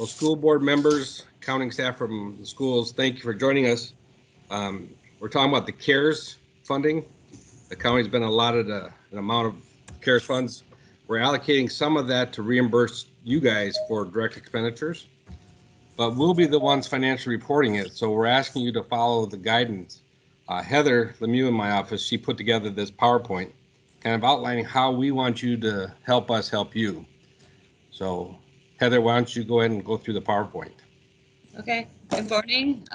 Well, school board members, counting staff from the schools, thank you for joining us. We're talking about the CARES funding. The county's been allotted an amount of CARES funds. We're allocating some of that to reimburse you guys for direct expenditures, but we'll be the ones financially reporting it. So we're asking you to follow the guidance. Heather Lemieux in my office, she put together this PowerPoint kind of outlining how we want you to help us help you. So Heather, why don't you go ahead and go through the PowerPoint? Okay, good morning.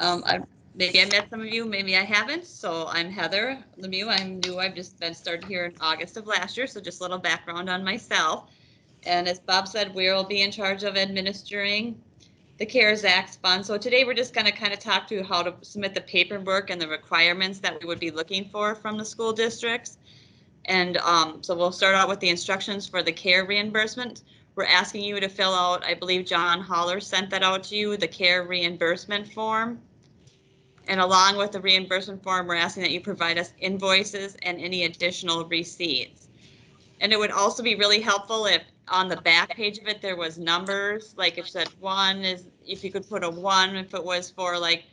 Maybe I met some of you, maybe I haven't. So I'm Heather Lemieux. I'm new. I've just been started here in August of last year. So just a little background on myself. And as Bob said, we'll be in charge of administering the CARES Act fund. So today we're just going to kind of talk through how to submit the paperwork and the requirements that we would be looking for from the school districts. And so we'll start out with the instructions for the CARE reimbursement. We're asking you to fill out, I believe John Holler sent that out to you, the CARE reimbursement form. And along with the reimbursement form, we're asking that you provide us invoices and any additional receipts. And it would also be really helpful if on the back page of it, there was numbers, like if said 1 is, if you could put a 1, if it was for like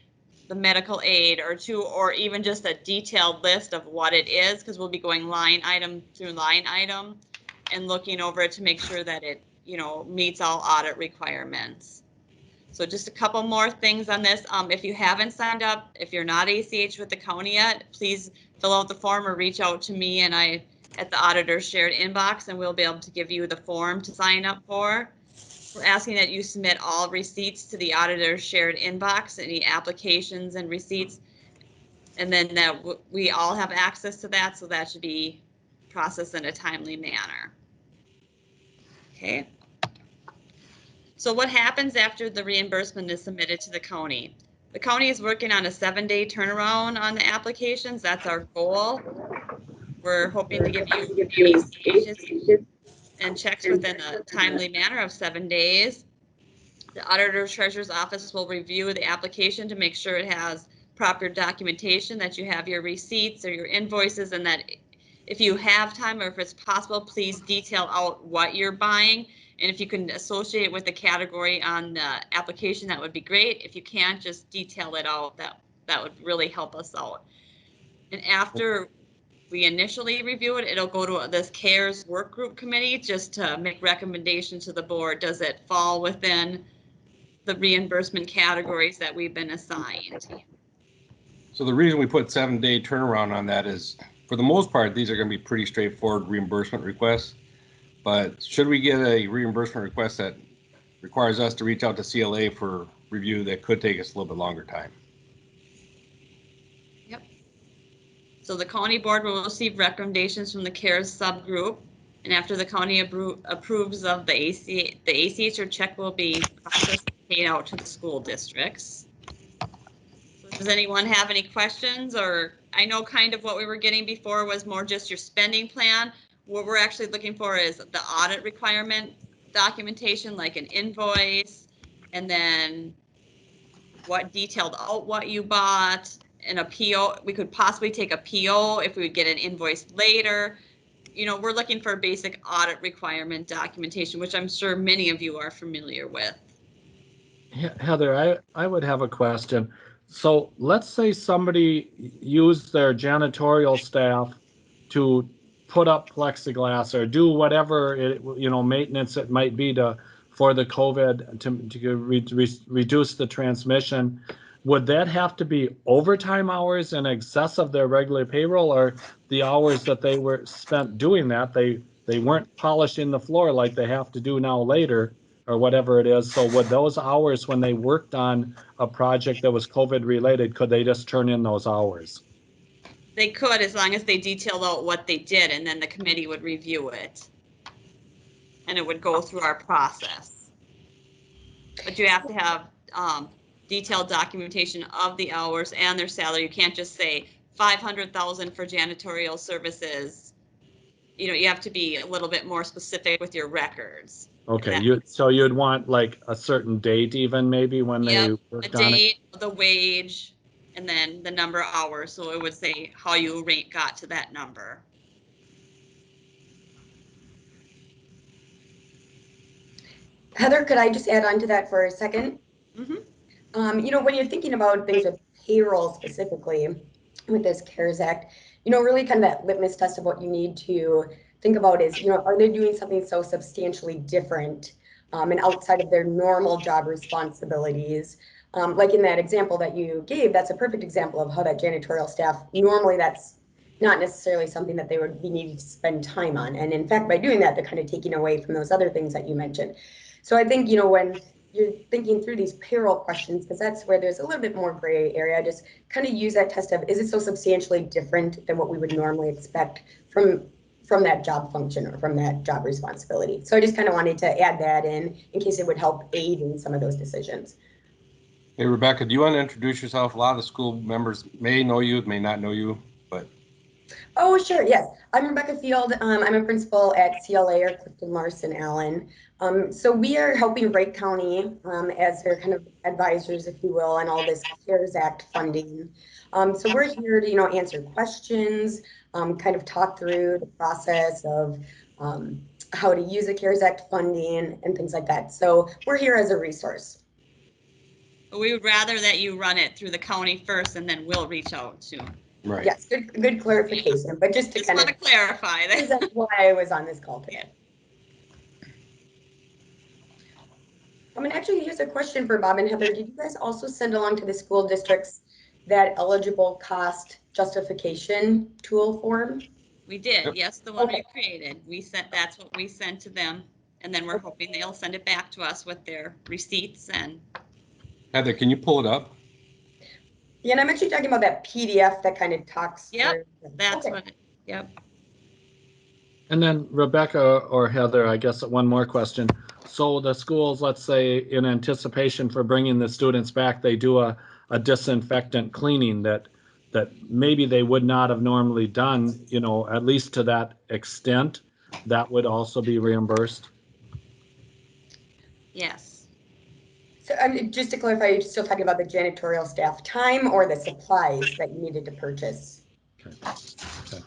the medical aid, or 2, or even just a detailed list of what it is, because we'll be going line item through line item and looking over it to make sure that it, you know, meets all audit requirements. So just a couple more things on this. If you haven't signed up, if you're not ACH with the county yet, please fill out the form or reach out to me and I at the auditor's shared inbox, and we'll be able to give you the form to sign up for. We're asking that you submit all receipts to the auditor's shared inbox, any applications and receipts, and then that we all have access to that, so that should be processed in a timely manner. Okay. So what happens after the reimbursement is submitted to the county? The county is working on a 7-day turnaround on the applications. That's our goal. We're hoping to give you ACHs and checks within a timely manner of 7 days. The auditor treasurer's office will review the application to make sure it has proper documentation, that you have your receipts or your invoices, and that if you have time or if it's possible, please detail out what you're buying. And if you can associate it with the category on the application, that would be great. If you can't, just detail it out. That would really help us out. And after we initially review it, it'll go to this CARES work group committee just to make recommendations to the board. Does it fall within the reimbursement categories that we've been assigned? So the reason we put 7-day turnaround on that is, for the most part, these are going to be pretty straightforward reimbursement requests. But should we get a reimbursement request that requires us to reach out to CLA for review, that could take us a little bit longer time. Yep. So the county board will receive recommendations from the CARES subgroup, and after the county approves of the ACH or check will be processed and paid out to the school districts. So does anyone have any questions? Or I know kind of what we were getting before was more just your spending plan. What we're actually looking for is the audit requirement documentation, like an invoice, and then what detailed out what you bought, and a PO. We could possibly take a PO if we would get an invoice later. You know, we're looking for basic audit requirement documentation, which I'm sure many of you are familiar with. Heather, I would have a question. So let's say somebody used their janitorial staff to put up plexiglass or do whatever maintenance it might be for the COVID to reduce the transmission. Would that have to be overtime hours in excess of their regular payroll, or the hours that they were spent doing that, they weren't polishing the floor like they have to do now later, or whatever it is? So would those hours, when they worked on a project that was COVID related, could they just turn in those hours? They could, as long as they detailed out what they did, and then the committee would review it. And it would go through our process. But you have to have detailed documentation of the hours and their salary. You can't just say 500,000 for janitorial services. You know, you have to be a little bit more specific with your records. Okay, so you'd want like a certain date, even maybe when they worked on it? A date, the wage, and then the number of hours. So it would say how you got to that number. Heather, could I just add on to that for a second? Mhm. When you're thinking about things with payroll specifically with this CARES Act, really kind of that litmus test of what you need to think about is, are they doing something so substantially different and outside of their normal job responsibilities? Like in that example that you gave, that's a perfect example of how that janitorial staff, normally that's not necessarily something that they would be needing to spend time on. And in fact, by doing that, they're kind of taking away from those other things that you mentioned. So I think, when you're thinking through these payroll questions, because that's where there's a little bit more gray area, just kind of use that test of, is it so substantially different than what we would normally expect from that job function or from that job responsibility? So I just kind of wanted to add that in case it would help aid in some of those decisions. Hey, Rebecca, do you want to introduce yourself? A lot of the school members may know you, may not know you, but. Oh, sure. Yes. I'm Rebecca Field. I'm a principal at CLA or Clifton Larson Allen. So we are helping Wright County as their kind of advisors, if you will, on all this CARES Act funding. So we're here to, answer questions, kind of talk through the process of how to use the CARES Act funding and things like that. So we're here as a resource. We would rather that you run it through the county first and then we'll reach out to. Right. Yes, good clarification, but just to Just kind want of to clarify that. present why I was on this call today. Actually, here's a question for Bob and Heather. Did you guys also send along to the school districts that eligible cost justification tool form? We did, Yep. yes, the one we Okay. created. That's what we sent to them. And then we're hoping they'll send it back to us with their receipts and. Heather, can you pull it up? Yeah, and I'm actually talking about that PDF that kind of talks Yep, through. that's Okay. what, yep. And then Rebecca or Heather, I guess one more question. So the schools, let's say in anticipation for bringing the students back, they do a disinfectant cleaning that maybe they would not have normally done, at least to that extent, that would also be reimbursed. Yes. So just to clarify, you're still talking about the janitorial staff time or the supplies that you needed to purchase? Okay. Okay.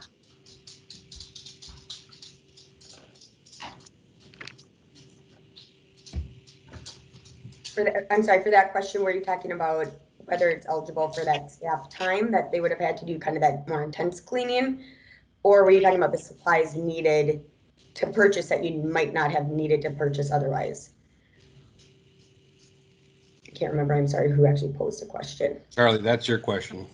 I'm sorry, for that question, were you talking about whether it's eligible for that staff time that they would have had to do kind of that more intense cleaning? Or were you talking about the supplies needed to purchase that you might not have needed to purchase otherwise? I can't remember, I'm sorry, who actually posed the question. Charlie, that's your question.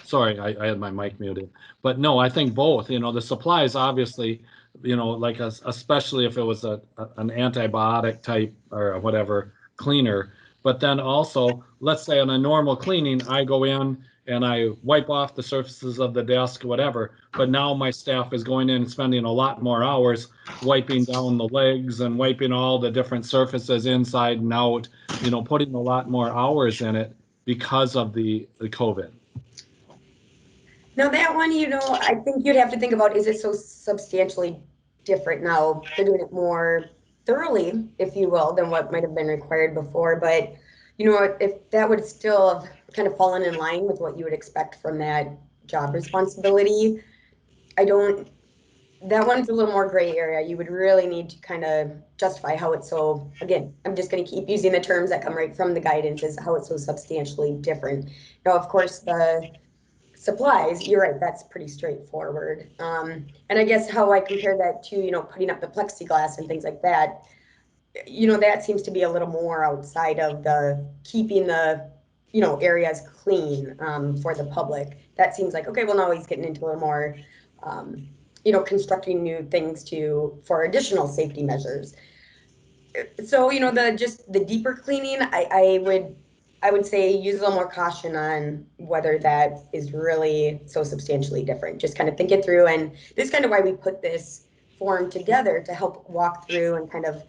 Sorry, I had my mic muted. But no, I think both, the supplies obviously, like especially if it was an antibiotic type or whatever cleaner. But then also, let's say on a normal cleaning, I go in and I wipe off the surfaces of the desk, whatever. But now my staff is going in and spending a lot more hours wiping down the legs and wiping all the different surfaces inside and out, putting a lot more hours in it because of the COVID. Now that one, I think you'd have to think about, is it so substantially different now? They're doing it more thoroughly, if you will, than what might have been required before. But, if that would still have kind of fallen in line with what you would expect from that job responsibility, that one's a little more gray area. You would really need to kind of justify how it's so, again, I'm just going to keep using the terms that come right from the guidance, is how it's so substantially different. Now, of course, the supplies, you're right, that's pretty straightforward. And I guess how I compare that to, putting up the plexiglass and things like that, that seems to be a little more outside of the keeping the, areas clean for the public. That seems like, okay, well, now he's getting into a little more, constructing new things for additional safety measures. So, the deeper cleaning, I would say use a little more caution on whether that is really so substantially different. Just kind of think it through. And this is kind of why we put this form together, to help walk through and kind of,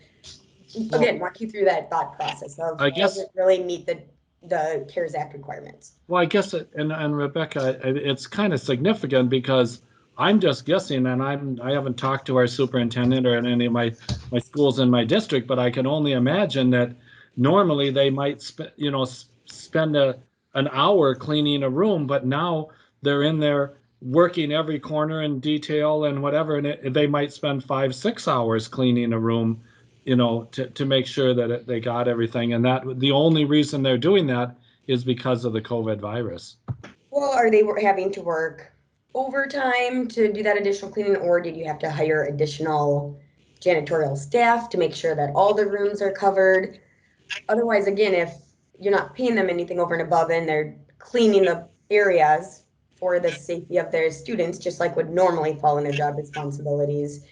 again, walk you through that thought process of, does it really meet the CARES Act requirements? Well, I guess, and Rebecca, it's kind of significant because I'm just guessing, and I haven't talked to our superintendent or any of my schools in my district, but I can only imagine that normally they might spend an hour cleaning a room, but now they're in there working every corner in detail and whatever, and they might spend 5, 6 hours cleaning a room, to make sure that they got everything. And that the only reason they're doing that is because of the COVID virus. Well, are they having to work overtime to do that additional cleaning, or did you have to hire additional janitorial staff to make sure that all the rooms are covered? Otherwise, again, if you're not paying them anything over and above and they're cleaning the areas for the safety of their students, just like would normally fall in their job responsibilities,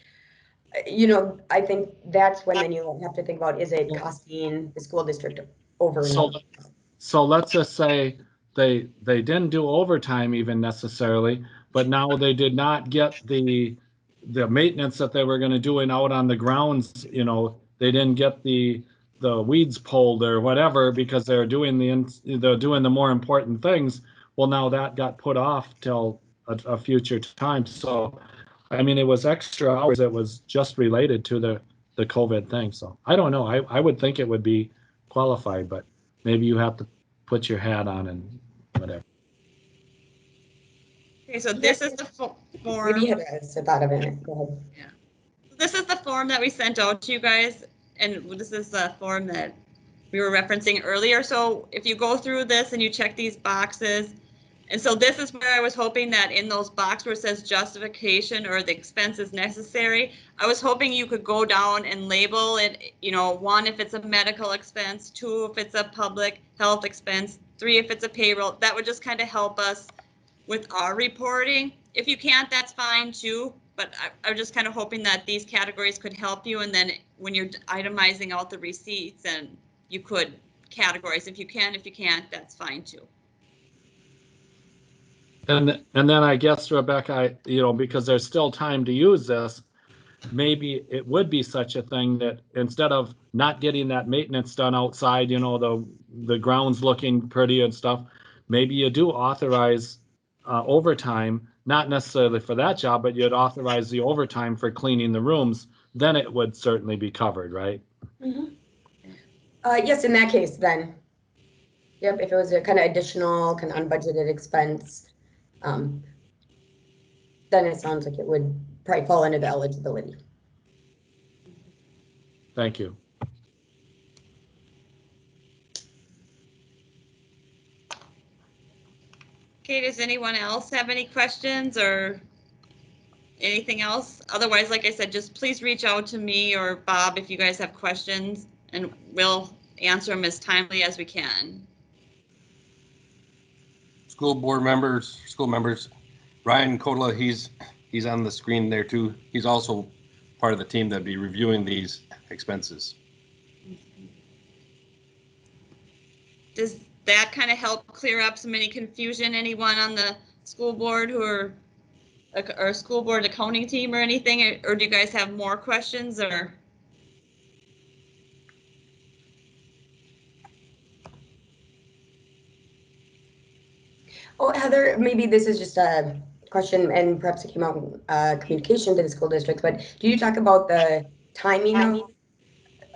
I think that's when then you have to think about, is it costing the school district over and So, above? so let's just say they didn't do overtime even necessarily, but now they did not get the maintenance that they were going to do out on the grounds. They didn't get the weeds pulled or whatever because they're doing the more important things. Well, now that got put off till a future time. So, I mean, it was extra hours that was just related to the COVID thing. So I don't know. I would think it would be qualified, but maybe you have to put your hat on and whatever. Okay, so this is the form. Maybe you had a thought of it. Go ahead. This is the form that we sent out to you guys, and this is the form that we were referencing earlier. So if you go through this and you check these boxes, and so this is where I was hoping that in those boxes where it says justification or the expense is necessary, I was hoping you could go down and label it, 1, if it's a medical expense, 2, if it's a public health expense, 3, if it's a payroll. That would just kind of help us with our reporting. If you can't, that's fine too. But I'm just kind of hoping that these categories could help you. And then when you're itemizing out the receipts, and you could categorize. If you can, if you can't, that's fine too. And then I guess, Rebecca, because there's still time to use this, maybe it would be such a thing that instead of not getting that maintenance done outside, the grounds looking pretty and stuff, maybe you do authorize overtime, not necessarily for that job, but you'd authorize the overtime for cleaning the rooms. Then it would certainly be covered, right? Yes, in that case, then. Yep, if it was a kind of additional, kind of unbudgeted expense, then it sounds like it would probably fall under the eligibility. Thank you. Okay, does anyone else have any questions or anything else? Otherwise, like I said, just please reach out to me or Bob if you guys have questions, and we'll answer them as timely as we can. School members, Ryan Kodla, he's on the screen there too. He's also part of the team that'd be reviewing these expenses. Does that kind of help clear up some any confusion? Anyone on the school board or school board accounting team or anything? Or do you guys have more questions or? Oh, Heather, maybe this is just a question, and perhaps it came out in communication to the school districts, but do you talk about the timing of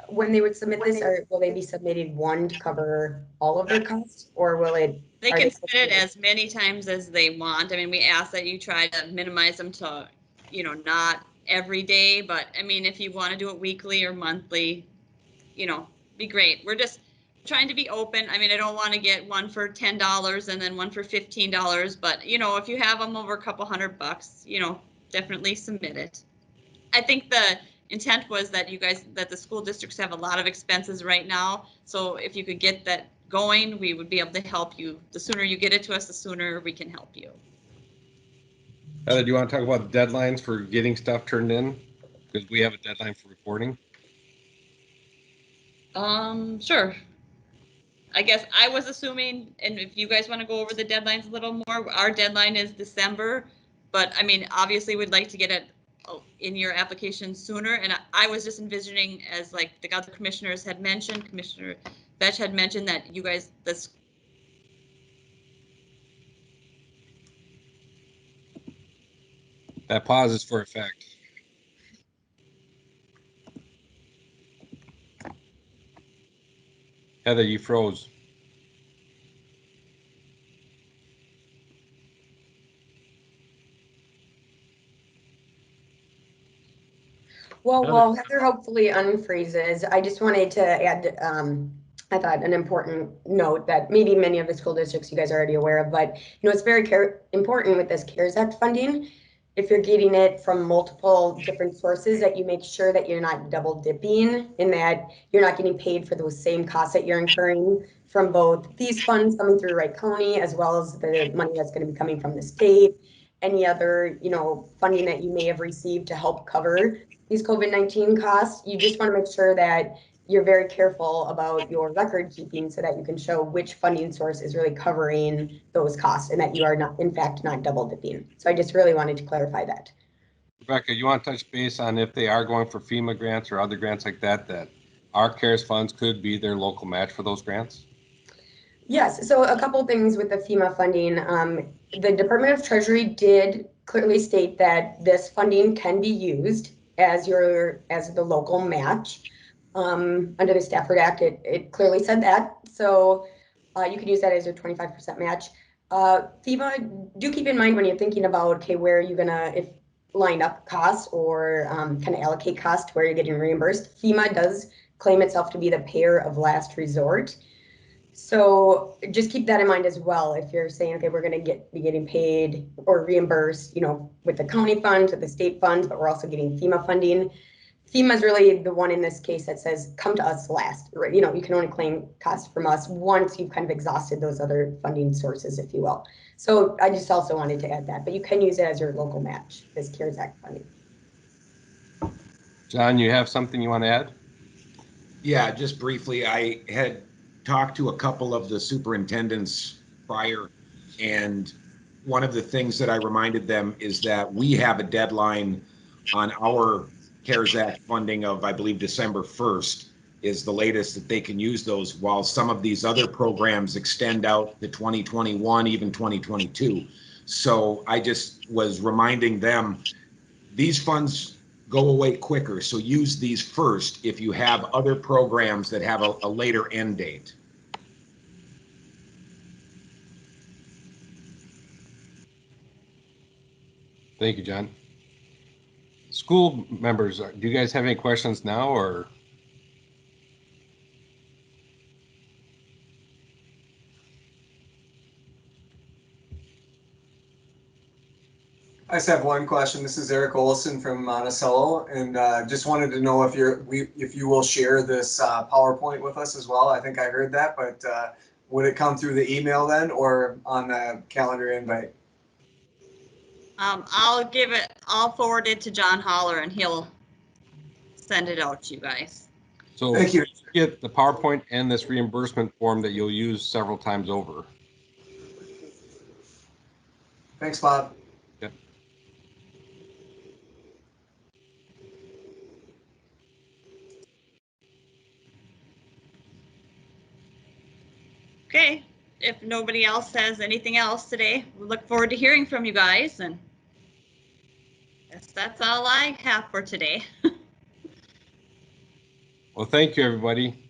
when they would submit this, or will they be submitted one to cover all of their costs, or will it? They can submit it as many times as they want. I mean, we ask that you try to minimize them to, not every day, but I mean, if you want to do it weekly or monthly, be great. We're just trying to be open. I mean, I don't want to get one for $10 and then one for $15, but if you have them over a couple $100, definitely submit it. I think the intent was that that the school districts have a lot of expenses right now. So if you could get that going, we would be able to help you. The sooner you get it to us, the sooner we can help you. Heather, do you want to talk about deadlines for getting stuff turned in? Because we have a deadline for reporting. Sure. I guess I was assuming, and if you guys want to go over the deadlines a little more, our deadline is December, but I mean, obviously we'd like to get it in your application sooner. And I was just envisioning, as like the other commissioners had mentioned, Commissioner Betch had mentioned, that you guys, That pause is for effect. Heather, you froze. Well, Heather. well, Heather hopefully unfreezes. I just wanted to add, I thought an important note that maybe many of the school districts you guys are already aware of, but it's very important with this CARES Act funding. If you're getting it from multiple different sources, that you make sure that you're not double dipping, in that you're not getting paid for those same costs that you're incurring from both these funds coming through Wright County, as well as the money that's going to be coming from the state, any other, funding that you may have received to help cover these COVID-19 costs. You just want to make sure that you're very careful about your record keeping so that you can show which funding source is really covering those costs and that you are not, in fact, not double dipping. So I just really wanted to clarify that. Rebecca, you want to touch base on if they are going for FEMA grants or other grants like that, that our CARES funds could be their local match for those grants? Yes, so a couple things with the FEMA funding. The Department of Treasury did clearly state that this funding can be used as the local match. Under the Stafford Act, it clearly said that. So you could use that as your 25% match. FEMA, do keep in mind when you're thinking about, okay, where are you gonna, if line up costs or kind of allocate costs to where you're getting reimbursed. FEMA does claim itself to be the payer of last resort. So just keep that in mind as well. If you're saying, okay, we're going to be getting paid or reimbursed, with the county funds, with the state funds, but we're also getting FEMA funding. FEMA is really the one in this case that says, come to us last. You can only claim costs from us once you've kind of exhausted those other funding sources, if you will. So I just also wanted to add that, but you can use it as your local match, this CARES Act funding. John, you have something you want to add? Yeah, just briefly, I had talked to a couple of the superintendents prior, and one of the things that I reminded them is that we have a deadline on our CARES Act funding of, I believe, December 1st is the latest that they can use those, while some of these other programs extend out to 2021, even 2022. So I just was reminding them, these funds go away quicker, so use these first if you have other programs that have a later end date. Thank you, John. School members, do you guys have any questions now, or? I just have one question. This is Eric Olson from Monticello, and just wanted to know if you will share this PowerPoint with us as well. I think I heard that, but would it come through the email then, or on the calendar invite? I'll forward it to John Holler and he'll send it out to you guys. So Thank you. get the PowerPoint and this reimbursement form that you'll use several times over. Thanks, Bob. Yep. Okay, if nobody else has anything else today, we look forward to hearing from you guys, and I guess that's all I have for today. Well, thank you, everybody.